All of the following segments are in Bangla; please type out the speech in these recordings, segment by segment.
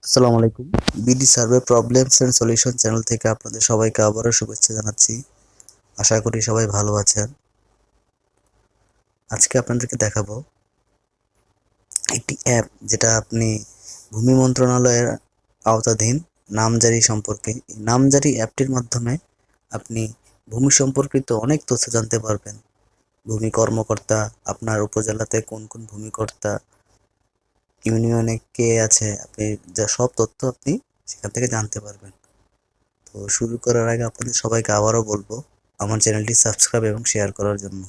আসসালামু আলাইকুম। BD survey problems and solution channel থেকে আপনাদের সবাইকে আবারও শুভেচ্ছা জানাচ্ছি। আশা করি সবাই ভালো আছেন। আজকে আপনাদেরকে দেখাবো একটি অ্যাপ, যেটা আপনি ভূমি মন্ত্রণালয়ের আওতাধীন নামজারি সম্পর্কে। এই নামজারি অ্যাপটির মাধ্যমে আপনি ভূমি সম্পর্কিত অনেক তথ্য জানতে পারবেন। ভূমি কর্মকর্তা, আপনার উপজেলাতে কোন কোন ভূমিকর্তা, ইউনিয়নে কে আছে, আপনি যা সব তথ্য আপনি সেখান থেকে জানতে পারবেন। তো শুরু করার আগে আপনাদের সবাইকে আবারও বলবো আমার চ্যানেলটি সাবস্ক্রাইব এবং শেয়ার করার জন্য।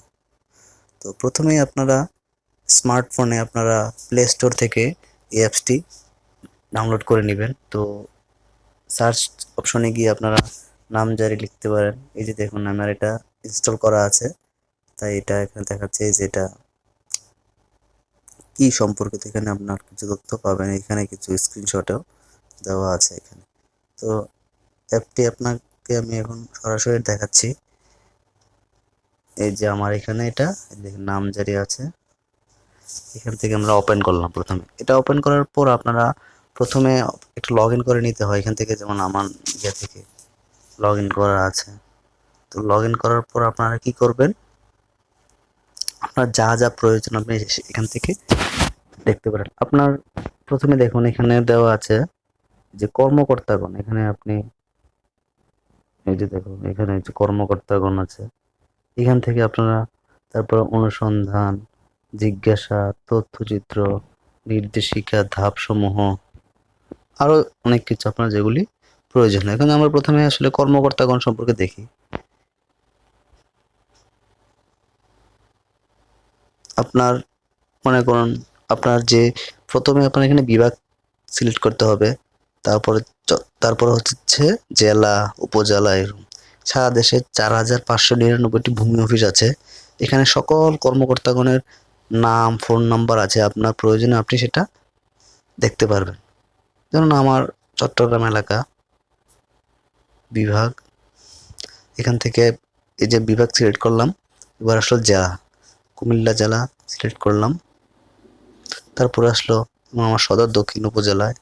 তো প্রথমেই আপনারা স্মার্টফোনে আপনারা প্লে স্টোর থেকে এই অ্যাপসটি ডাউনলোড করে নেবেন। তো সার্চ অপশনে গিয়ে আপনারা নামজারি লিখতে পারেন। এই যে দেখুন, আমার এটা ইনস্টল করা আছে, তাই এটা এখানে দেখাচ্ছে যে এটা কি সম্পর্কিত। এখানে আপনার কিছু তথ্য পাবেন, এখানে কিছু স্ক্রিনশটও দেওয়া আছে এখানে। তো অ্যাপটি আপনাকে আমি এখন সরাসরি দেখাচ্ছি। এই যে আমার এখানে এটা দেখুন নামজারি আছে। এখান থেকে আমরা ওপেন করলাম। প্রথমে এটা ওপেন করার পর আপনারা প্রথমে একটু লগ ইন করে নিতে হয়। এখান থেকে যেমন আমার ইয়ে থেকে লগ ইন করা আছে। তো লগ ইন করার পর আপনারা কি করবেন, আপনার যা যা প্রয়োজন আপনি এখান থেকে দেখতে পারেন। আপনার প্রথমে দেখুন এখানে দেওয়া আছে যে কর্মকর্তাগণ। এখানে আপনি এই যে দেখুন এখানে যে কর্মকর্তাগণ আছে, এখান থেকে আপনারা তারপর অনুসন্ধান, জিজ্ঞাসা, তথ্যচিত্র, নির্দেশিকা, ধাপসমূহ, আরো অনেক কিছু আপনার যেগুলি প্রয়োজন। এখন আমরা প্রথমে আসলে কর্মকর্তাগণ সম্পর্কে দেখি। আপনার মনে করুন আপনার যে প্রথমে আপনার এখানে বিভাগ সিলেক্ট করতে হবে। তারপরে তারপরে হচ্ছে জেলা, উপজেলা। এরকম সারা দেশে 4599টি ভূমি অফিস আছে। এখানে সকল কর্মকর্তাগণের নাম, ফোন নাম্বার আছে। আপনার প্রয়োজনে আপনি সেটা দেখতে পারবেন। যেমন আমার চট্টগ্রাম এলাকা বিভাগ, এখান থেকে এই যে বিভাগ সিলেক্ট করলাম। এবার আসলো জেলা, কুমিল্লা জেলা সিলেক্ট করলাম। তারপরে আসলো আমার সদর দক্ষিণ উপজেলায়।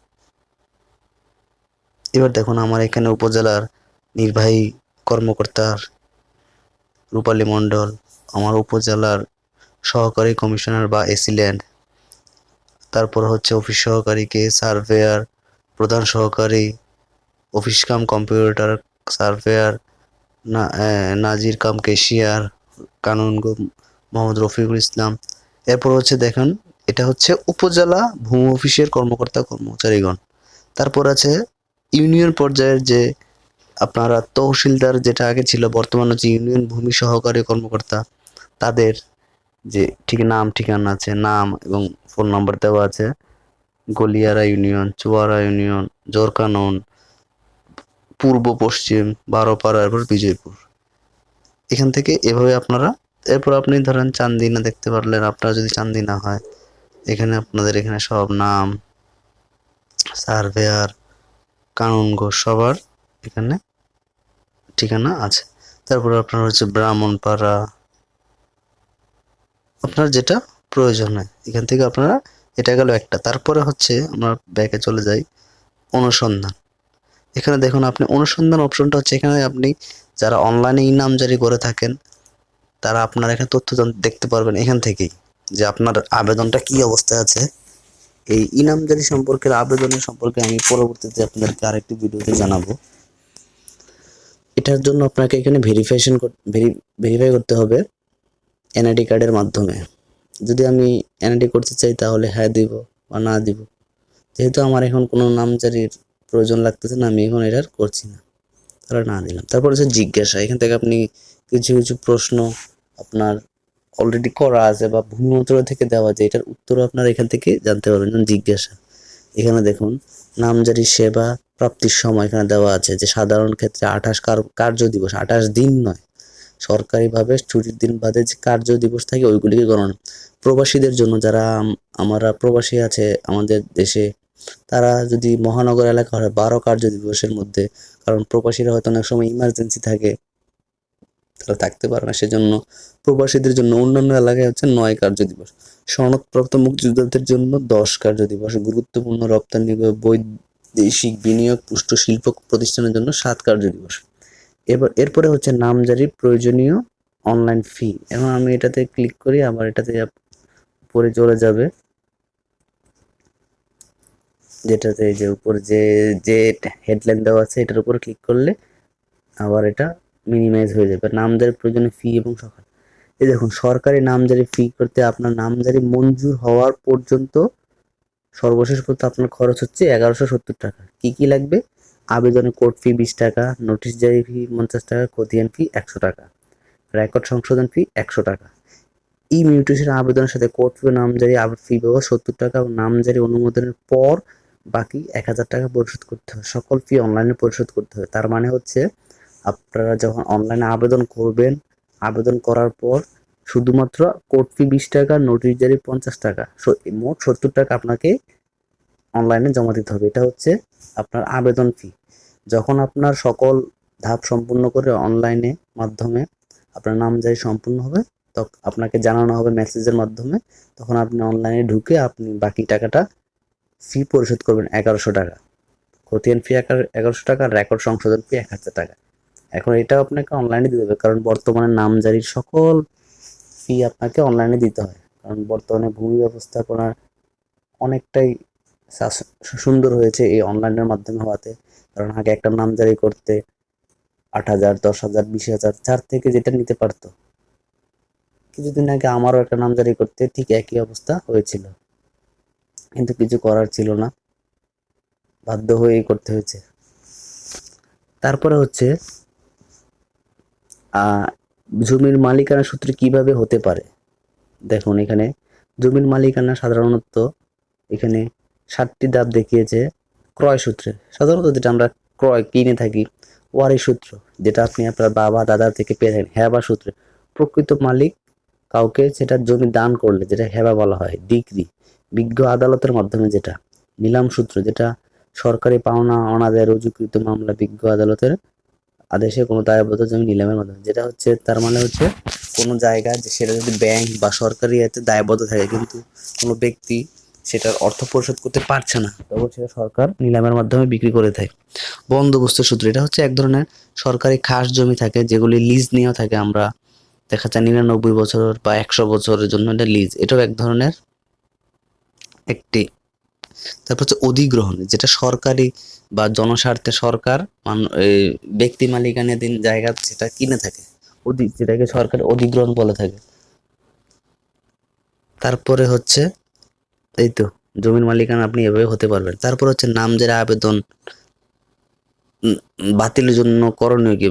এবার দেখুন আমার এখানে উপজেলার নির্বাহী কর্মকর্তার রূপালী মণ্ডল, আমার উপজেলার সহকারী কমিশনার বা এসিল্যান্ড, তারপর হচ্ছে অফিস সহকারী কে, সার্ভেয়ার, প্রধান সহকারী, অফিস কাম কম্পিউটার সার্ভেয়ার, নাজির কাম ক্যাশিয়ার, কানুনগো মোহাম্মদ রফিকুল ইসলাম। এরপর হচ্ছে দেখেন এটা হচ্ছে উপজেলা ভূমি অফিসের কর্মকর্তা কর্মচারীগণ। তারপর আছে ইউনিয়ন পর্যায়ের যে আপনারা তহসিলদার, যেটা আগে ছিল, বর্তমানে হচ্ছে ইউনিয়ন ভূমি সহকারী কর্মকর্তা। তাদের যে ঠিক নাম ঠিকানা আছে, নাম এবং ফোন নাম্বার দেওয়া আছে। গলিয়ারা ইউনিয়ন, চুয়ারা ইউনিয়ন, জোরকানন, পূর্ব পশ্চিম, বারোপাড়া, এরপর বিজয়পুর। এখান থেকে এভাবে আপনারা, এরপর আপনি ধরেন চান্দিনা দেখতে পারলেন। আপনার যদি চান্দিনা হয়, এখানে আপনাদের এখানে সব নাম, সার্ভেয়ার, কানুনগো সবার এখানে ঠিকানা আছে। তারপরে আপনার হচ্ছে ব্রাহ্মণপাড়া, আপনার যেটা প্রয়োজন হয় এখান থেকে আপনারা, এটা গেল একটা। তারপরে হচ্ছে আমরা ব্যাকে চলে যাই, অনুসন্ধান। এখানে দেখুন আপনি অনুসন্ধান অপশনটা হচ্ছে, এখানে আপনি যারা অনলাইনে ইনামজারি করে থাকেন তারা আপনার এখানে তথ্য দেখতে পারবেন এখান থেকেই, যে আপনার আবেদনটা কি অবস্থায় আছে। এই ইনামজারি সম্পর্কে, আবেদনের সম্পর্কে আমি পরবর্তীতে আপনাদেরকে আরেকটি ভিডিওতে জানাবো। এটার জন্য আপনাকে এখানে ভেরিফাই করতে হবে এনআইডি কার্ডের মাধ্যমে। যদি আমি এনআইডি করতে চাই তাহলে হ্যাঁ দিব বা না দিব। যেহেতু আমার এখন কোনো নামজারির প্রয়োজন লাগতেছে না, আমি এখন এটার করছি না, তাহলে না দিলাম। তারপর হচ্ছে জিজ্ঞাসা। এখান থেকে আপনি কিছু কিছু প্রশ্ন আপনার অলরেডি করা আছে বা ভূমি মন্ত্রণালয় থেকে দেওয়া আছে, এটার উত্তর আপনারা এখান থেকে জানতে পারবেন। যেমন জিজ্ঞাসা, এখানে দেখুন নামজারি সেবা প্রাপ্তির সময় এখানে দেওয়া আছে যে সাধারণ ক্ষেত্রে 28 কার্য দিবস, 28 দিন নয়, সরকারিভাবে ছুটির দিন বাদে যে কার্য দিবস থাকে ওইগুলিকে গণনা। প্রবাসীদের জন্য, যারা আমরা প্রবাসী আছে আমাদের দেশে, তারা যদি মহানগর এলাকা হয় 12 কার্য দিবসের মধ্যে, কারণ প্রবাসীরা হয়তো অনেক সময় ইমার্জেন্সি থাকে, তারা থাকতে পারে না, সেজন্য প্রবাসীদের জন্য অন্যান্য এলাকায় হচ্ছে 9 কার্য দিবস। সনদপ্রাপ্ত মুক্তিযোদ্ধাদের জন্য 10 কার্য দিবস। গুরুত্বপূর্ণ রপ্তানি বৈদেশিক বিনিয়োগ পুষ্ট শিল্প প্রতিষ্ঠানের জন্য 7 কার্যদিবস। এরপরে হচ্ছে নামজারির প্রয়োজনীয় অনলাইন ফি। এখন আমি এটাতে ক্লিক করি, আবার এটাতে উপরে চলে যাবে, যেটাতে এই যে উপর যে হেডলাইন দেওয়া আছে এটার উপর ক্লিক করলে আবার এটা মিনিমাইজ হয়ে যাবে। নামজারির প্রয়োজনীয় ফি এবং সকাল, এই দেখুন সরকারি নামজারি ফি করতে আপনার নামজারি মঞ্জুর হওয়ার পর্যন্ত সর্বশেষ করতে আপনার খরচ হচ্ছে 1170 টাকা। কি কি লাগবে? আবেদনের কোর্ট ফি 20 টাকা, নোটিশ জারি ফি 50 টাকা, খতিয়ান ফি 100 টাকা, রেকর্ড সংশোধন ফি 100 টাকা। ই মিউটেশন আবেদনের সাথে কোর্ট ফি নামজারি ফি পাবো 70 টাকা এবং নামজারি অনুমোদনের পর বাকি 1000 টাকা পরিশোধ করতে হবে। সকল ফি অনলাইনে পরিশোধ করতে হবে। তার মানে হচ্ছে আপনারা যখন অনলাইনে আবেদন করবেন, আবেদন করার পর শুধুমাত্র কোর্ট ফি 20 টাকা, নোটিশ জারি 50 টাকা, মোট 70 টাকা আপনাকে অনলাইনে জমা দিতে হবে। এটা হচ্ছে আপনার আবেদন ফি। যখন আপনার সকল ধাপ সম্পূর্ণ করে অনলাইনে মাধ্যমে আপনার নামজারি সম্পূর্ণ হবে, তখন আপনাকে জানানো হবে মেসেজের মাধ্যমে, তখন আপনি অনলাইনে ঢুকে আপনি বাকি টাকাটা ফি পরিশোধ করবেন 1100 টাকা, খতিয়ান ফি 1100 টাকা, রেকর্ড সংশোধন ফি 1000 টাকা। এখন এটা আপনাকে অনলাইনে দিতে হবে, কারণ বর্তমানে নামজারির সকল ফি আপনাকে অনলাইনে দিতে হয়, কারণ বর্তমানে ভূমি ব্যবস্থাপনা অনেকটাই সুন্দর হয়েছে এই অনলাইনের মাধ্যমে হওয়াতে। কারণ আগে একটা নামজারি করতে 8,000, 10,000, 20,000, যার থেকে যেটা নিতে পারতো। কিছুদিন আগে আমারও একটা নামজারি করতে ঠিক একই অবস্থা হয়েছিল, কিন্তু কিছু করার ছিল না, বাধ্য হয়েই করতে হয়েছে। তারপরে হচ্ছে জমির মালিকানা সূত্রে কিভাবে হতে পারে। দেখুন এখানে জমির মালিকানা সাধারণত এখানে 7টি ধাপ দেখিয়েছে। ক্রয় সূত্রে, সাধারণত যেটা আমরা ক্রয় কিনে থাকি, ওয়ারি সূত্র যেটা আপনি আপনার বাবা দাদা থেকে পেয়ে থাকেন, হেবা সূত্রে প্রকৃত মালিক কাউকে সেটা জমি দান করলে যেটা হেবা বলা হয়, ডিক্রি বিজ্ঞ আদালতের মাধ্যমে, যেটা নিলাম সূত্র যেটা সরকারি পাওনা অনাদায় রুজুকৃত মামলা বিজ্ঞ আদালতের আদেশে কোনো দায়বদ্ধ জমি নিলামের মাধ্যমে, যেটা হচ্ছে তার মানে হচ্ছে কোনো জায়গা যে সেটা যদি ব্যাংক বা সরকারি এতে দায়বদ্ধ থাকে কিন্তু কোনো ব্যক্তি সেটার অর্থ পরিশোধ করতে পারছে না, তখন সেটা সরকার নিলামের মাধ্যমে বিক্রি করে দেয়। বন্দোবস্ত সূত্র, এটা হচ্ছে এক ধরনের সরকারি খাস জমি থাকে যেগুলি লিজ নেওয়া থাকে, আমরা দেখা যায় 99 বছর বা 100 বছরের জন্য এটা লিজ, এটাও এক ধরনের একটি। তারপর হচ্ছে অধিগ্রহণ, যেটা সরকারি বা জনস্বার্থে সরকার ব্যক্তি মালিকানাধীন জায়গা সেটা কিনে থাকে, যেটাকে সরকার অধিগ্রহণ বলে থাকে। তারপরে হচ্ছে এই তো জমির মালিকানা আপনি এভাবে হতে পারবেন। তারপর হচ্ছে নামজারি আবেদন বাতিলের জন্য করণীয় কি।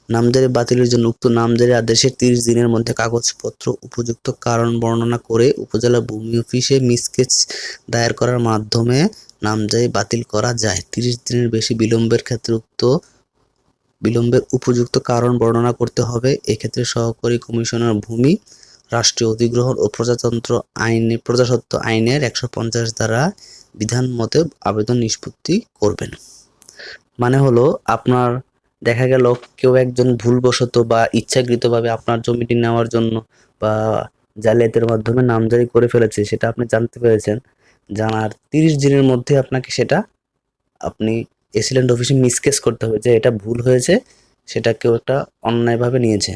নামজারি বাতিলের জন্য উক্ত নামজারি আদেশের 30 দিনের মধ্যে কাগজপত্র উপযুক্ত কারণ বর্ণনা করে উপজেলা ভূমি অফিসে মিসকেচ দায়ের করার মাধ্যমে নামজারি বাতিল করা যায়। 30 দিনের বেশি বিলম্বের ক্ষেত্রে বিলম্বের উপযুক্ত কারণ বর্ণনা করতে হবে। এক্ষেত্রে সহকারী কমিশনার ভূমি রাষ্ট্রীয় অধিগ্রহণ ও প্রজাস্বত্ব আইনের 150 ধারা বিধান মতে আবেদন নিষ্পত্তি করবেন। মানে হলো আপনার দেখা গেল কেউ একজন ভুলবশত বা ইচ্ছাকৃতভাবে আপনার জমিটি নেওয়ার জন্য বা জালিয়াতির মাধ্যমে নামজারি করে ফেলেছে, সেটা আপনি জানতে পেরেছেন। জানার 30 দিনের মধ্যে আপনাকে সেটা আপনি এসিল্যান্ড অফিসে মিসকেস করতে হবে যে এটা ভুল হয়েছে, সেটা কেউ একটা অন্যায়ভাবে নিয়েছে।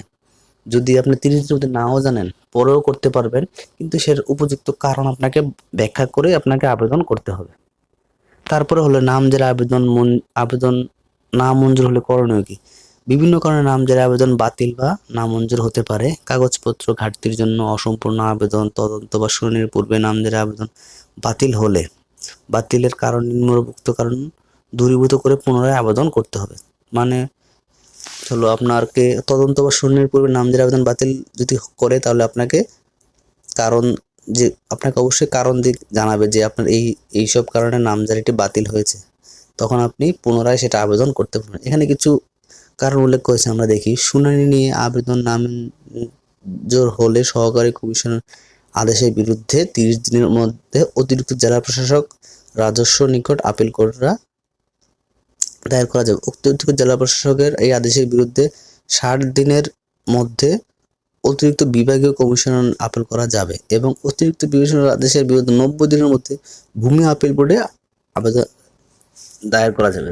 যদি আপনি 30 দিনের মধ্যে নাও জানেন, পরেও করতে পারবেন, কিন্তু সের উপযুক্ত কারণ আপনাকে ব্যাখ্যা করে আপনাকে আবেদন করতে হবে। তারপরে হলো নামজারি আবেদন না মঞ্জুর হলে করণীয় কি। বিভিন্ন কারণে নামজারি আবেদন বাতিল বা নামঞ্জুর হতে পারে। কাগজপত্র ঘাটতির জন্য, অসম্পূর্ণ আবেদন, তদন্ত বা শুনানির পূর্বে নামজারি আবেদন বাতিল হলে বাতিলের কারণ নিম্নবর্ণিত কারণ দূরীভূত করে পুনরায় আবেদন করতে হবে। মানে হলো আপনাকে তদন্ত বা শুনানির পূর্বে নামজারি আবেদন বাতিল যদি করে, তাহলে আপনাকে অবশ্যই কারণ জানাবে যে আপনার এইসব কারণে নামজারিটি বাতিল হয়েছে, তখন আপনি পুনরায় সেটা আবেদন করতে পারবেন। এখানে কিছু কারণ উল্লেখ করেছে, আমরা দেখি। শুনানি নিয়ে আবেদন নামঞ্জুর হলে সহকারী কমিশনার আদেশের বিরুদ্ধে 30 দিনের মধ্যে অতিরিক্ত জেলা প্রশাসক রাজস্ব নিকট আপিল দায়ের করা যাবে। অতিরিক্ত জেলা প্রশাসকের এই আদেশের বিরুদ্ধে 60 দিনের মধ্যে অতিরিক্ত বিভাগীয় কমিশনার আপিল করা যাবে এবং অতিরিক্ত বিবেচনার আদেশের বিরুদ্ধে 90 দিনের মধ্যে ভূমি আপিল বোর্ডে আবেদন দায়ের করা যাবে।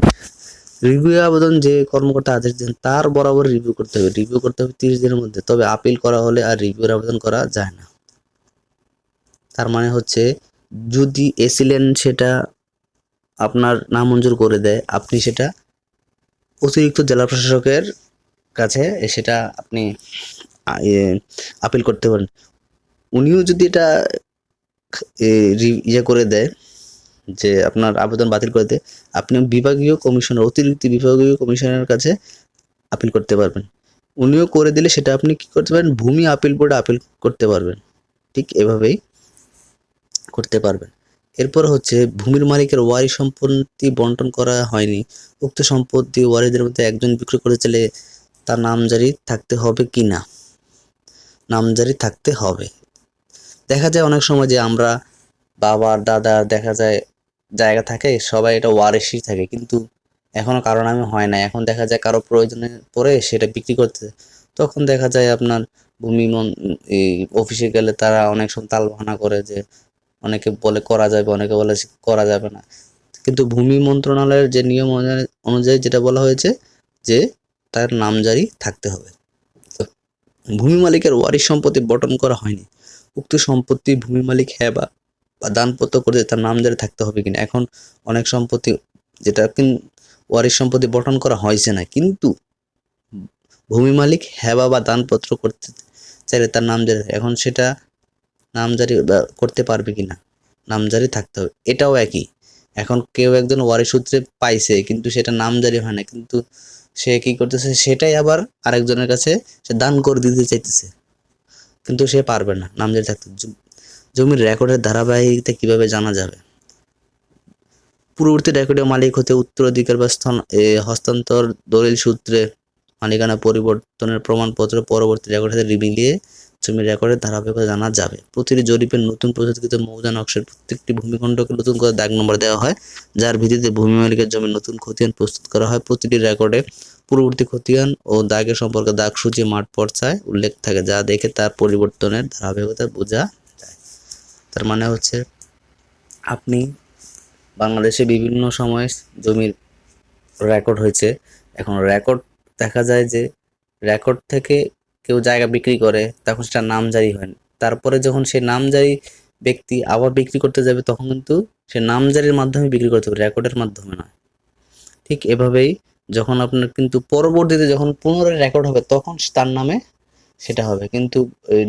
রিভিউ আবেদন যে কর্মকর্তা আদেশ দেন তার বরাবর রিভিউ করতে হবে। রিভিউ করতে হবে 30 দিনের মধ্যে। তবে আপিল করা হলে আর রিভিউর আবেদন করা যায় না। তার মানে হচ্ছে যদি এসিলেন সেটা আপনার নামঞ্জুর করে দেয়, আপনি সেটা অতিরিক্ত জেলা প্রশাসকের কাছে সেটা আপনি আপিল করতে পারেন। উনিও যদি এটা ইয়ে করে দেয় যে আপনার আবেদন বাতিল করে দেয়, আপনি বিভাগীয় কমিশনার, অতিরিক্ত বিভাগীয় কমিশনারের কাছে আপিল করতে পারবেন। উনিও করে দিলে সেটা আপনি কি করতে পারেন, ভূমি আপিল বোর্ডে আপিল করতে পারবেন। ঠিক এভাবেই করতে পারবেন। এরপর হচ্ছে ভূমির মালিকের ওয়ারি সম্পত্তি বন্টন করা হয়নি, উক্ত সম্পত্তি ওয়ারিদের মধ্যে একজন বিক্রি করে চাইলে তার নামজারি থাকতে হবে কি না? নামজারি থাকতে হবে। দেখা যায় অনেক সময় যে আমরা বাবার দাদা দেখা যায় জায়গা থাকে, সবাই এটা ওয়ারিশই থাকে, কিন্তু এখনো কারো নামে হয় না। এখন দেখা যায় কারো প্রয়োজনে পড়ে সেটা বিক্রি করতে, তখন দেখা যায় আপনার ভূমি এই অফিসে গেলে তারা অনেক সময় তালবাহানা করে যে অনেকে বলে করা যাবে, অনেকে বলে করা যাবে না। কিন্তু ভূমি মন্ত্রণালয়ের যে নিয়ম অনুযায়ী যেটা বলা হয়েছে যে তার নামজারি থাকতে হবে। তো ভূমি মালিকের ওয়ারিশ সম্পত্তি বন্টন করা হয়নি, উক্ত সম্পত্তি ভূমি মালিক হ্যাঁ বা দানপত্র করে তার নামজারি থাকতে হবে কিনা। এখন অনেক সম্পত্তি যেটা ওয়ারিশ সম্পত্তি বন্টন করা হয়েছে না, কিন্তু ভূমি মালিক হ্যাঁ বা দানপত্র করতে চাইলে তার নামজারি, এখন সেটা নামজারি করতে পারবে কিনা, নামজারি থাকতে হবে। এটাও একই, এখন কেউ একজন ওয়ারিশ সূত্রে পাইছে কিন্তু সেটা নামজারি হয় না, কিন্তু সে কি করতেছে, সেটাই আবার আরেকজনের কাছে সে দান করে দিতে চাইতেছে, কিন্তু সে পারবে না নামজারি থাকতে। জমির রেকর্ডের ধারাবাহিকতা কিভাবে জানা যাবে? পূর্ববর্তী রেকর্ডের মালিক হতে উত্তরাধিকার বা হস্তান্তর দলিল সূত্রে মালিকানা পরিবর্তনের প্রমাণপত্র পরবর্তী রেকর্ডের সাথে মিলিয়ে জমির রেকর্ডের ধারাবাহিকতা জানা যাবে। প্রতিটি জরিপের নতুন প্রস্তুতকৃত মৌজা নকশার প্রত্যেকটি ভূমিখণ্ডকে নতুন করে দাগ নম্বর দেওয়া হয়, যার ভিত্তিতে ভূমি মালিকের জমির নতুন খতিয়ান প্রস্তুত করা হয়। প্রতিটি রেকর্ডে পূর্ববর্তী খতিয়ান ও দাগের সম্পর্কে দাগ সূচি মাঠ পর্যায়ে উল্লেখ থাকে, যা দেখে তার পরিবর্তনের ধারাবাহিকতা বোঝা যায়। তার মানে হচ্ছে আপনি বাংলাদেশে বিভিন্ন সময় জমির রেকর্ড হয়েছে, এখন রেকর্ড দেখা যায় যে রেকর্ড থেকে কেউ জায়গা বিক্রি করে, তখন সেটা নামজারি হয় না। তারপরে যখন সে নামজারি ব্যক্তি আবার বিক্রি করতে যাবে, তখন কিন্তু সে নামজারির মাধ্যমে বিক্রি করতে হবে, রেকর্ডের মাধ্যমে নয়। ঠিক এভাবেই যখন আপনার কিন্তু পরবর্তীতে যখন পুনরায় রেকর্ড হবে, তখন তার নামে সেটা হবে, কিন্তু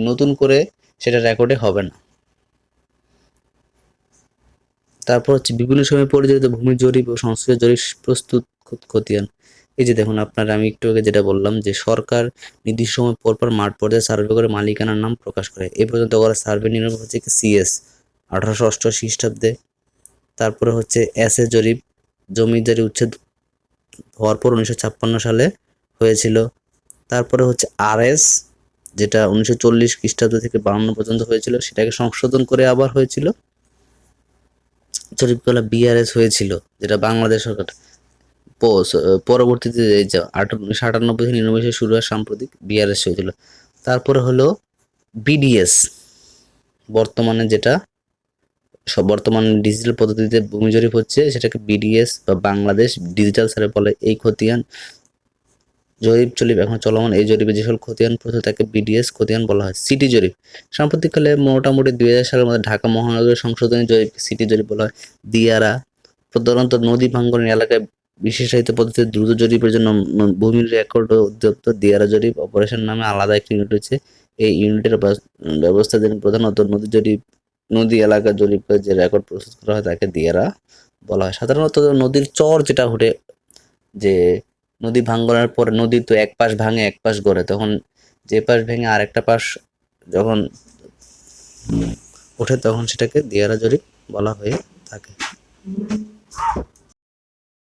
নতুন করে সেটা রেকর্ডে হবে না। তারপর হচ্ছে বিভিন্ন সময় পরিচালিত ভূমি জরিপ ও সংশ্লিষ্ট জরিপ প্রস্তুত খতিয়ান। এই যে দেখুন আপনার আমি একটু আগে যেটা বললাম যে সরকার নির্দিষ্ট সময় পরপর মাঠ পর্যায়ে সার্ভে করে মালিকানার নাম প্রকাশ করে। এ পর্যন্ত করা সার্ভে নির্মাণ হচ্ছে সিএস 1888 খ্রিস্টাব্দে। তারপরে হচ্ছে এসএ জরিপ, জমিদারি উচ্ছেদ হওয়ার পর 1956 সালে হয়েছিল। তারপরে হচ্ছে আরএস, যেটা 1940 খ্রিস্টাব্দ থেকে 52 পর্যন্ত হয়েছিল, সেটাকে সংশোধন করে আবার হয়েছিল। জরিপগুলা বিআরএস হয়েছিল, যেটা বাংলাদেশ সরকার পরবর্তীতে 1998 থেকে 99 শুরু হয়, সাম্প্রতিক বিআরএস হয়েছিল। তারপরে হলো বিডিএস, বর্তমানে যেটা বর্তমান ডিজিটাল পদ্ধতিতে ভূমি জরিপ হচ্ছে, সেটাকে বিডিএস বা বাংলাদেশ ডিজিটাল সার্ভে বলে। এই খতিয়ান জরিপ এখন চলমান। এই জরিপে যে সকল খতিয়ান প্রস্তুত তাকে বিডিএস খতিয়ান বলা হয়। সিটি জরিপ সাম্প্রতিককালে মোটামুটি 2000 সালের মধ্যে ঢাকা মহানগরের সংশোধনী জরিপ সিটি জরিপ বলা হয়। দিয়ারা প্রধানত নদী ভাঙ্গনের এলাকায় বিশেষায়িত পদ্ধতিতে দ্রুত জরিপের জন্য ভূমির রেকর্ড অধিদপ্তর দিয়ারা জরিপ অপারেশন নামে আলাদা একটি ইউনিট রয়েছে। এই ইউনিটের ব্যবস্থা যেন প্রধানত নদী জরিপ, নদী এলাকা জরিপ করে যে রেকর্ড প্রস্তুত করা হয় তাকে দিয়ারা বলা হয়। সাধারণত নদীর চর যেটা ওঠে, যে নদী ভাঙ্গনের পরে নদী তো এক পাশ ভাঙে এক পাশ গড়ে, তখন যে পাশ ভেঙে আরেকটা পাশ যখন ওঠে তখন সেটাকে দিয়ারা জরিপ বলা হয়ে থাকে।